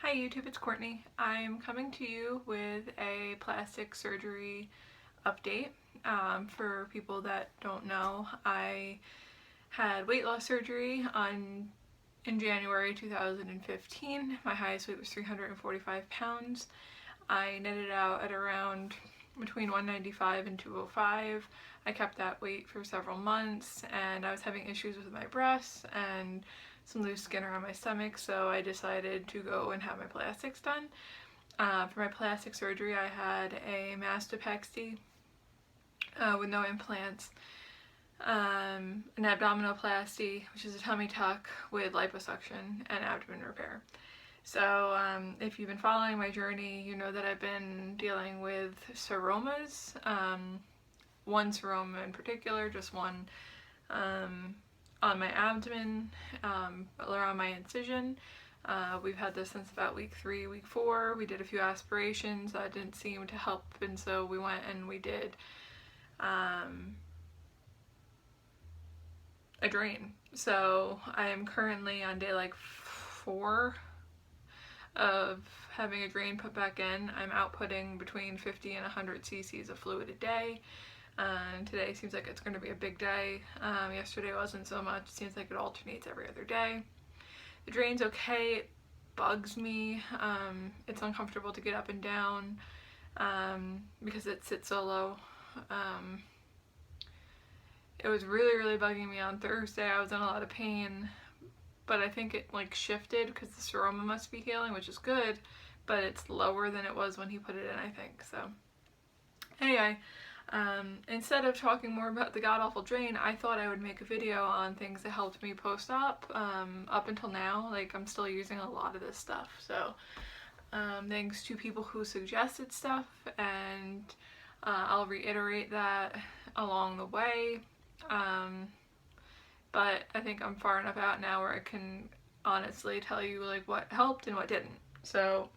Hi YouTube, it's Courtney. I'm coming to you with a plastic surgery update. For people that don't know, I had weight loss surgery in January 2015. My highest weight was 345 pounds. I netted out at around between 195 and 205. I kept that weight for several months and I was having issues with my breasts and some loose skin around my stomach, so I decided to go and have my plastics done. For my plastic surgery, I had a mastopexy with no implants, an abdominoplasty, which is a tummy tuck with liposuction, and abdomen repair. So if you've been following my journey, you know that I've been dealing with seromas. One seroma in particular, just one on my abdomen, around my incision. We've had this since about week 3, week 4. We did a few aspirations that didn't seem to help, and so we went and we did a drain. So I am currently on day like 4 of having a drain put back in. I'm outputting between 50 and 100 cc's of fluid a day. Today seems like it's going to be a big day. Yesterday wasn't so much. It seems like it alternates every other day. The drain's okay. It bugs me. It's uncomfortable to get up and down because it sits so low. It was really bugging me on Thursday. I was in a lot of pain, but I think it like shifted because the seroma must be healing, which is good, but it's lower than it was when he put it in, I think. So anyway, instead of talking more about the god-awful drain, I thought I would make a video on things that helped me post-op. Up until now, like, I'm still using a lot of this stuff, so thanks to people who suggested stuff, and I'll reiterate that along the way. But I think I'm far enough out now where I can honestly tell you like what helped and what didn't. So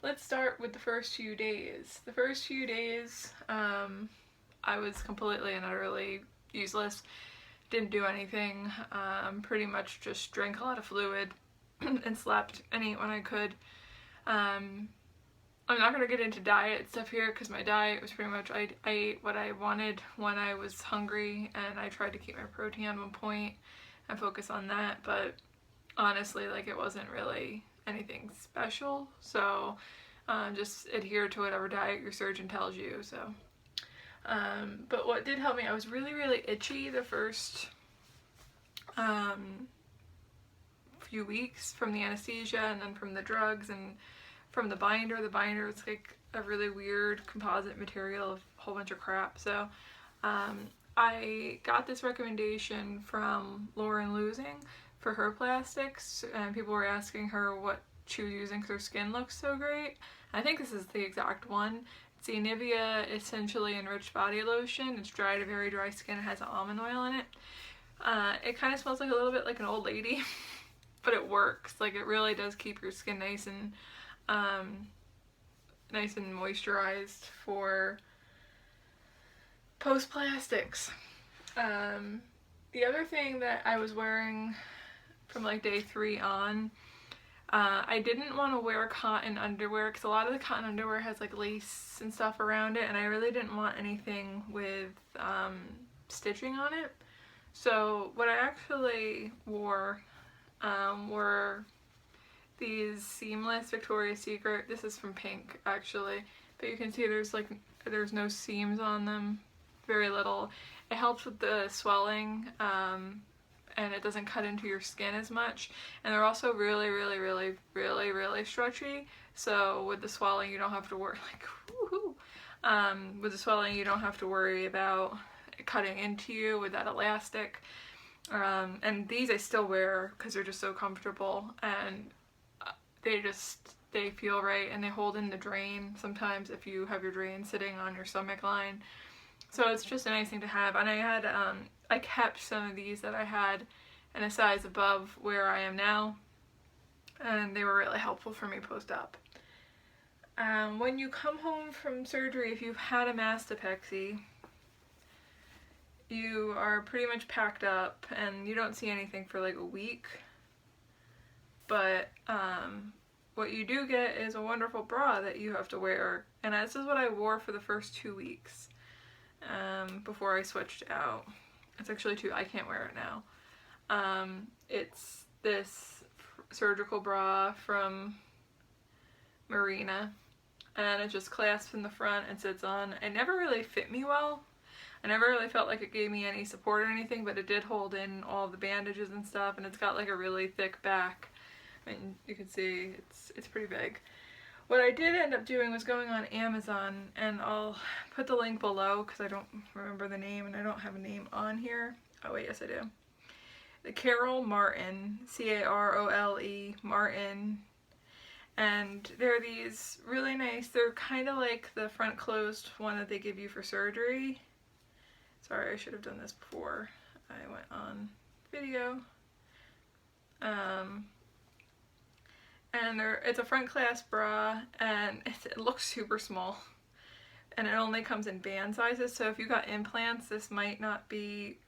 let's start with the first few days. The first few days, I was completely and utterly useless. Didn't do anything. Pretty much just drank a lot of fluid and slept and ate when I could. I'm not going to get into diet stuff here because my diet was pretty much, I ate what I wanted when I was hungry, and I tried to keep my protein on one point and focus on that, but honestly, like, it wasn't really anything special, so just adhere to whatever diet your surgeon tells you. So but what did help me, I was really itchy the first few weeks from the anesthesia and then from the drugs and from the binder. The binder is like a really weird composite material of a whole bunch of crap. So I got this recommendation from Lauren Losing for her plastics, and people were asking her what she was using because her skin looks so great. I think this is the exact one. It's the Nivea Essentially Enriched Body Lotion. It's dry to very dry skin. It has almond oil in it. It kind of smells like a little bit like an old lady, but it works. Like, it really does keep your skin nice and moisturized for post-plastics. The other thing that I was wearing from like day 3 on, I didn't want to wear cotton underwear because a lot of the cotton underwear has like lace and stuff around it, and I really didn't want anything with stitching on it. So what I actually wore were these seamless Victoria's Secret. This is from Pink actually, but you can see there's no seams on them, very little. It helps with the swelling, and it doesn't cut into your skin as much, and they're also really stretchy, so with the swelling you don't have to worry, like, woohoo! With the swelling you don't have to worry about it cutting into you with that elastic. And these I still wear because they're just so comfortable, and they feel right, and they hold in the drain sometimes if you have your drain sitting on your stomach line. So it's just a nice thing to have. And I had I kept some of these that I had in a size above where I am now, and they were really helpful for me post-op. When you come home from surgery, if you've had a mastopexy, you are pretty much packed up and you don't see anything for like a week. But what you do get is a wonderful bra that you have to wear. And this is what I wore for the first 2 weeks before I switched out. It's actually 2, I can't wear it now. It's this surgical bra from Marina, and it just clasps in the front and sits on. It never really fit me well. I never really felt like it gave me any support or anything, but it did hold in all the bandages and stuff, and it's got like a really thick back. I mean, you can see it's pretty big. What I did end up doing was going on Amazon, and I'll put the link below because I don't remember the name and I don't have a name on here. Oh wait, yes I do. The Carole Martin, C-A-R-O-L-E, Martin. And they're these really nice, they're kind of like the front closed one that they give you for surgery. Sorry, I should have done this before I went on video. And it's a front clasp bra, and it looks super small. And it only comes in band sizes, so if you got implants, this might not be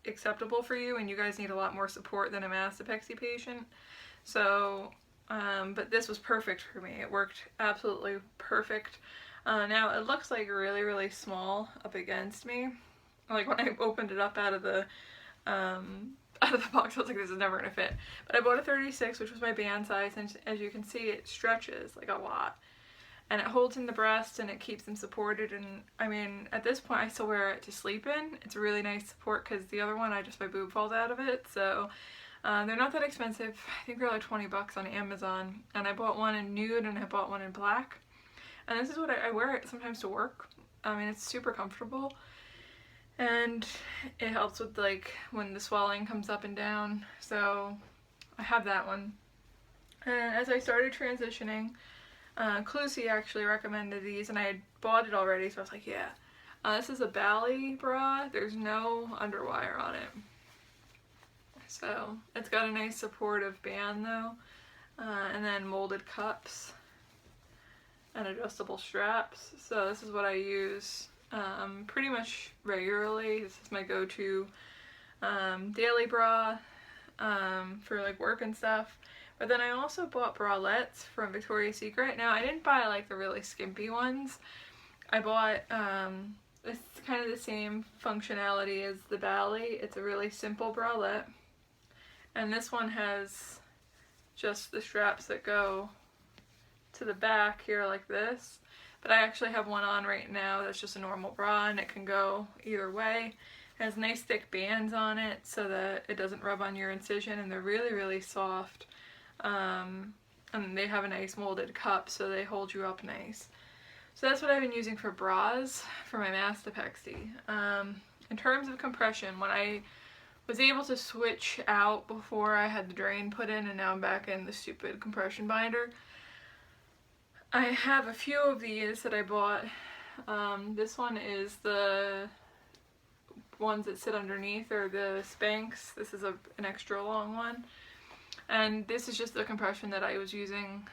acceptable for you, and you guys need a lot more support than a mastopexy patient. So, but this was perfect for me. It worked absolutely perfect. Now it looks like really, really small up against me. Like when I opened it up out of the box, I was like, this is never gonna fit. But I bought a 36, which was my band size, and as you can see, it stretches like a lot. And it holds in the breast and it keeps them supported, and I mean, at this point I still wear it to sleep in. It's a really nice support because the other one, my boob falls out of it. So they're not that expensive. I think they're like 20 bucks on Amazon, and I bought one in nude and I bought one in black. And this is what I wear it sometimes to work. I mean, it's super comfortable. And it helps with like when the swelling comes up and down. So I have that one. And as I started transitioning, Clusie actually recommended these, and I had bought it already, so I was like, yeah. This is a Bally bra. There's no underwire on it. So it's got a nice supportive band though. And then molded cups and adjustable straps. So this is what I use pretty much regularly. This is my go-to daily bra for like work and stuff. But then I also bought bralettes from Victoria's Secret. Now I didn't buy like the really skimpy ones. I bought it's kind of the same functionality as the Bally. It's a really simple bralette, and this one has just the straps that go to the back here like this. But I actually have one on right now that's just a normal bra, and it can go either way. It has nice thick bands on it so that it doesn't rub on your incision, and they're really, really soft. And they have a nice molded cup, so they hold you up nice. So that's what I've been using for bras for my mastopexy. In terms of compression, when I was able to switch out before I had the drain put in and now I'm back in the stupid compression binder, I have a few of these that I bought. This one is the ones that sit underneath, or the Spanx. This is an extra long one. And this is just the compression that I was using.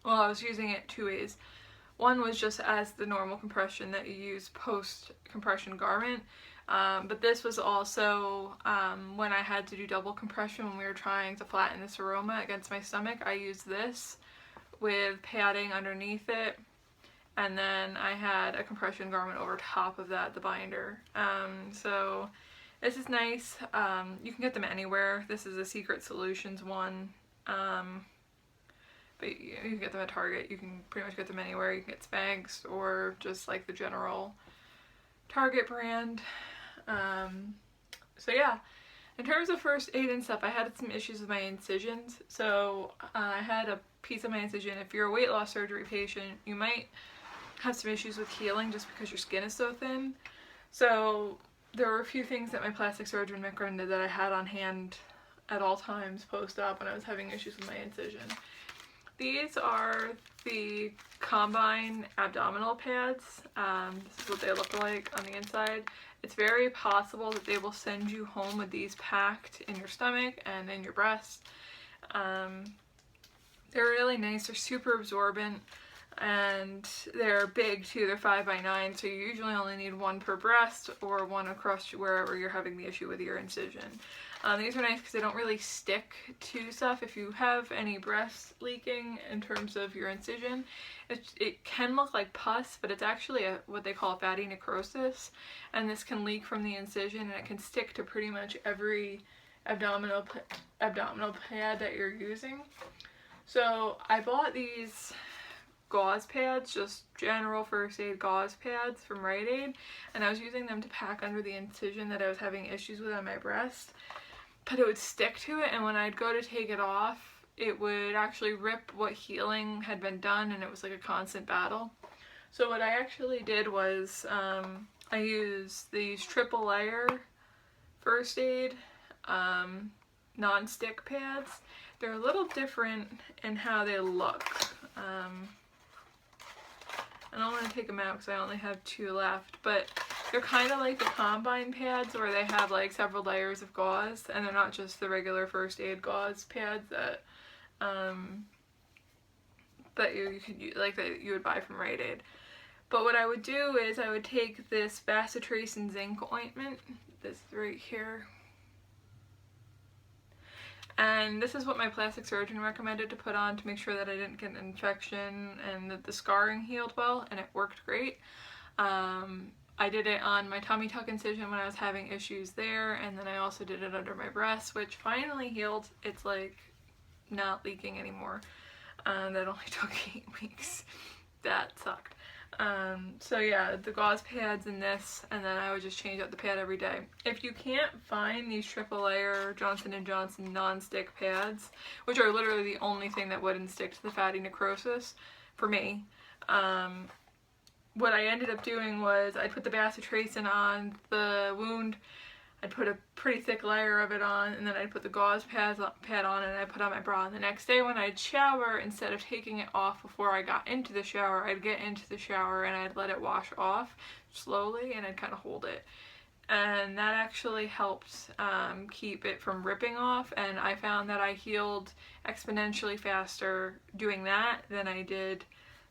Well, I was using it 2 ways. One was just as the normal compression that you use post compression garment. But this was also when I had to do double compression when we were trying to flatten the seroma against my stomach. I used this with padding underneath it, and then I had a compression garment over top of that, the binder. So this is nice. You can get them anywhere. This is a Secret Solutions one. But you can get them at Target. You can pretty much get them anywhere. You can get Spanx or just like the general Target brand. So yeah, in terms of first aid and stuff, I had some issues with my incisions. So I had a piece of my incision. If you're a weight loss surgery patient, you might have some issues with healing just because your skin is so thin. So there were a few things that my plastic surgeon recommended that I had on hand at all times post-op when I was having issues with my incision. These are the Combine abdominal pads. This is what they look like on the inside. It's very possible that they will send you home with these packed in your stomach and in your breast. They're really nice. They're super absorbent. and they're big too. They're 5x9, so you usually only need one per breast or one across wherever you're having the issue with your incision. These are nice because they don't really stick to stuff. If you have any breast leaking in terms of your incision, it can look like pus, but it's actually what they call fatty necrosis, and this can leak from the incision, and it can stick to pretty much every abdominal pad that you're using. So I bought these gauze pads, just general first aid gauze pads from Rite Aid, and I was using them to pack under the incision that I was having issues with on my breast, but it would stick to it, and when I'd go to take it off, it would actually rip what healing had been done, and it was like a constant battle. So what I actually did was I used these triple layer first aid non-stick pads. They're a little different in how they look. I don't want to take them out because I only have 2 left, but they're kind of like the combine pads where they have like several layers of gauze, and they're not just the regular first aid gauze pads that you could use, like that you would buy from Rite Aid. But what I would do is I would take this Bariatric and zinc ointment, this right here, and this is what my plastic surgeon recommended to put on to make sure that I didn't get an infection and that the scarring healed well, and it worked great. I did it on my tummy tuck incision when I was having issues there, and then I also did it under my breast, which finally healed. It's like not leaking anymore. That only took 8 weeks. That sucked. So yeah, the gauze pads and this, and then I would just change out the pad every day. If you can't find these triple layer Johnson & Johnson non-stick pads, which are literally the only thing that wouldn't stick to the fatty necrosis for me, what I ended up doing was I'd put the bacitracin on the wound, I'd put a pretty thick layer of it on, and then I'd put the gauze pad on, and I'd put on my bra. And the next day when I'd shower, instead of taking it off before I got into the shower, I'd get into the shower and I'd let it wash off slowly, and I'd kind of hold it. And that actually helped keep it from ripping off, and I found that I healed exponentially faster doing that than I did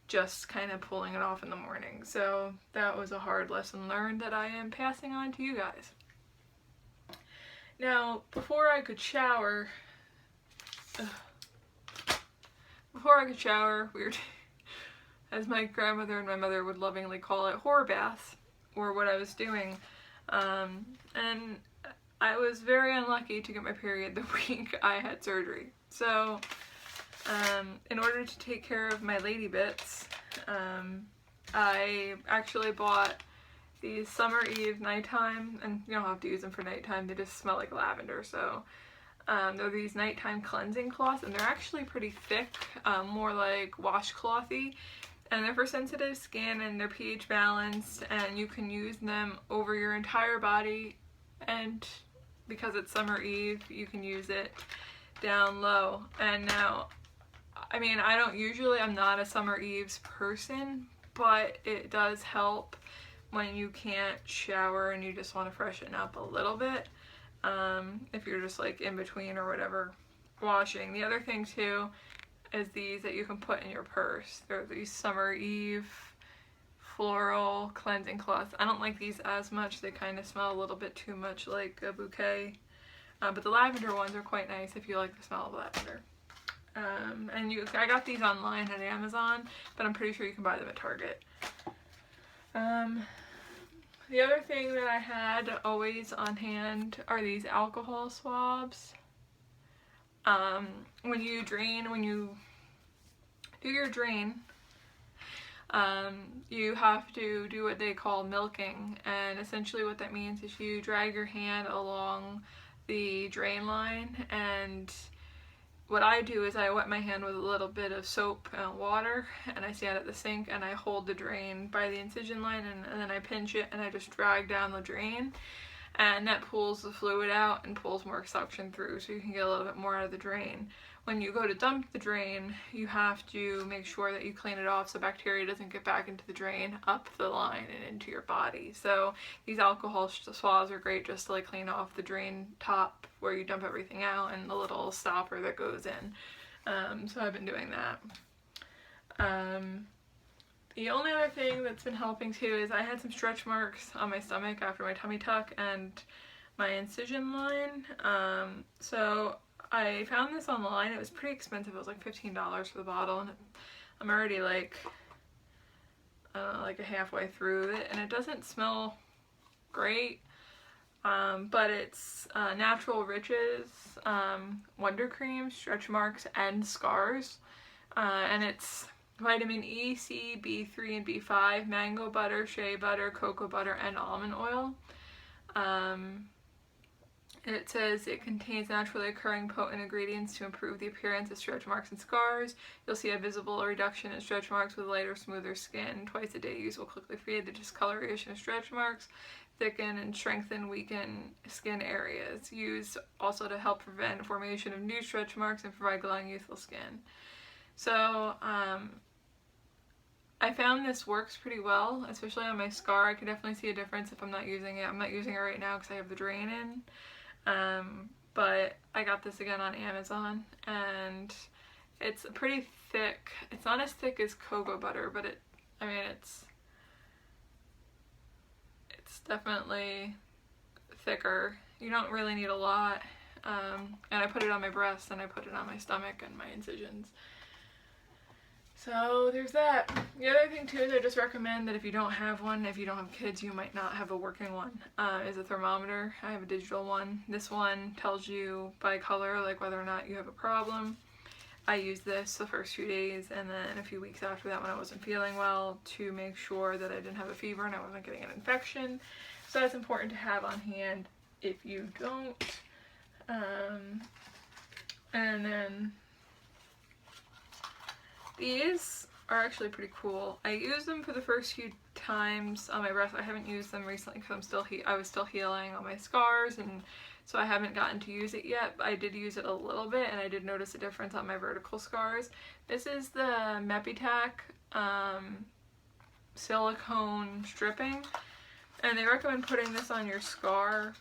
just kind of pulling it off in the morning. So that was a hard lesson learned that I am passing on to you guys. Now, before I could shower, weird, as my grandmother and my mother would lovingly call it, horror baths, or what I was doing, and I was very unlucky to get my period the week I had surgery. So, in order to take care of my lady bits, I actually bought these Summer Eve nighttime, and you don't have to use them for nighttime, they just smell like lavender. So they're these nighttime cleansing cloths, and they're actually pretty thick, more like washclothy, and they're for sensitive skin, and they're pH balanced, and you can use them over your entire body, and because it's Summer Eve, you can use it down low. And now, I mean, I'm not a Summer Eves person, but it does help when you can't shower and you just want to freshen up a little bit, if you're just like in between or whatever washing. The other thing too is these that you can put in your purse. They're these Summer Eve floral cleansing cloths. I don't like these as much. They kind of smell a little bit too much like a bouquet, but the lavender ones are quite nice if you like the smell of lavender. I got these online at Amazon, but I'm pretty sure you can buy them at Target. The other thing that I had always on hand are these alcohol swabs. When you do your drain, you have to do what they call milking, and essentially what that means is you drag your hand along the drain line, and what I do is I wet my hand with a little bit of soap and water, and I stand at the sink and I hold the drain by the incision line, and then I pinch it and I just drag down the drain, and that pulls the fluid out and pulls more suction through, so you can get a little bit more out of the drain. When you go to dump the drain, you have to make sure that you clean it off so bacteria doesn't get back into the drain, up the line, and into your body. So these alcohol swabs are great just to like clean off the drain top where you dump everything out, and the little stopper that goes in. So I've been doing that. the only other thing that's been helping too is I had some stretch marks on my stomach after my tummy tuck and my incision line. So I found this online. It was pretty expensive. It was like $15 for the bottle, and I'm already like, I don't know, like a halfway through it, and it doesn't smell great. But it's Natural Riches Wonder Cream, Stretch Marks, and Scars. And it's vitamin E, C, B3, and B5, mango butter, shea butter, cocoa butter, and almond oil. It says it contains naturally occurring potent ingredients to improve the appearance of stretch marks and scars. You'll see a visible reduction in stretch marks with lighter, smoother skin. Twice a day use will quickly fade the discoloration of stretch marks, thicken and strengthen weaken skin areas. Use also to help prevent formation of new stretch marks and provide glowing, youthful skin. So I found this works pretty well, especially on my scar. I could definitely see a difference if I'm not using it. I'm not using it right now because I have the drain in. But I got this again on Amazon, and it's pretty thick. It's not as thick as cocoa butter, but it's definitely thicker. You don't really need a lot. And I put it on my breast, and I put it on my stomach and my incisions. So there's that. The other thing too is I just recommend that if you don't have one, if you don't have kids, you might not have a working one, is a thermometer. I have a digital one. This one tells you by color like whether or not you have a problem. I used this the first few days, and then a few weeks after that when I wasn't feeling well, to make sure that I didn't have a fever and I wasn't getting an infection. So that's important to have on hand if you don't. And then these are actually pretty cool. I used them for the first few times on my breast. I haven't used them recently because I was still healing on my scars, and so I haven't gotten to use it yet. But I did use it a little bit, and I did notice a difference on my vertical scars. This is the Mepitac silicone stripping, and they recommend putting this on your scar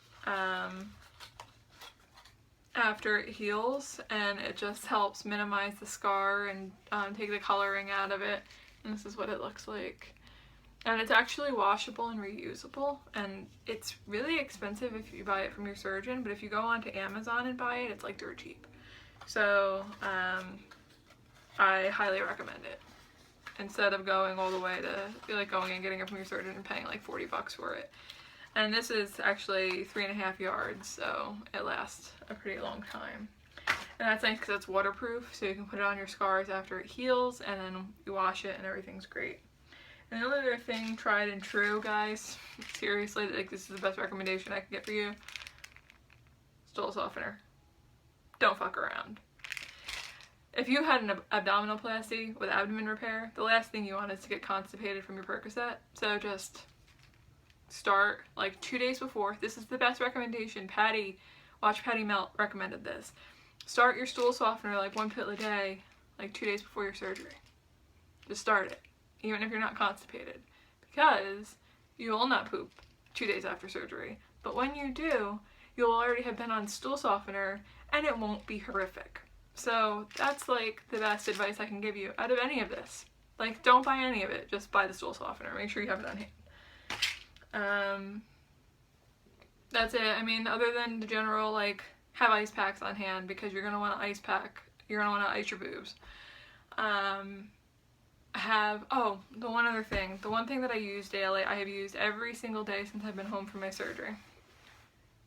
after it heals, and it just helps minimize the scar and take the coloring out of it. And this is what it looks like. And it's actually washable and reusable, and it's really expensive if you buy it from your surgeon, but if you go onto Amazon and buy it, it's like dirt cheap. So I highly recommend it, instead of going all the way to going and getting it from your surgeon and paying like $40 for it. And this is actually 3.5 yards, so it lasts a pretty long time. And that's nice because it's waterproof, so you can put it on your scars after it heals, and then you wash it and everything's great. And the other thing, tried and true, guys, seriously, like this is the best recommendation I can get for you. Stool softener. Don't fuck around. If you had an abdominoplasty with abdomen repair, the last thing you want is to get constipated from your Percocet. So just start like 2 days before. This is the best recommendation. Watch Patty Melt recommended this. Start your stool softener like 1 pill a day, like 2 days before your surgery. Just start it, even if you're not constipated, because you will not poop 2 days after surgery. But when you do, you'll already have been on stool softener, and it won't be horrific. So that's like the best advice I can give you out of any of this. Like, don't buy any of it, just buy the stool softener. Make sure you have it on hand. That's it. I mean, other than the general, like, have ice packs on hand, because you're going to want to ice pack. You're going to want to ice your boobs. The one other thing. The one thing that I use daily, I have used every single day since I've been home from my surgery.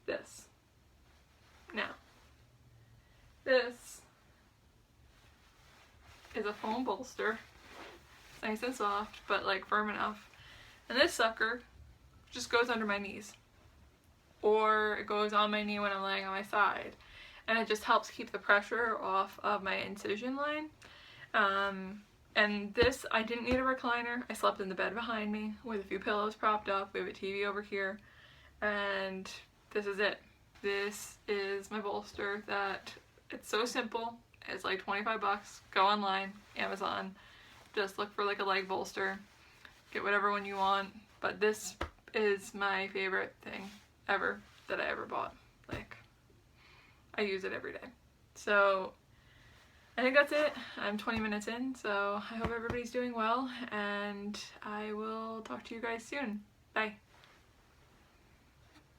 This. Now, this is a foam bolster. It's nice and soft, but like firm enough. And this sucker just goes under my knees, or it goes on my knee when I'm laying on my side, and it just helps keep the pressure off of my incision line. And this, I didn't need a recliner. I slept in the bed behind me with a few pillows propped up. We have a TV over here, and this is it. This is my bolster. It's so simple. It's like $25. Go online, Amazon, just look for like a leg bolster, get whatever one you want. But this is my favorite thing ever that I ever bought. Like, I use it every day. So I think that's it. I'm 20 minutes in, so I hope everybody's doing well, and I will talk to you guys soon. Bye.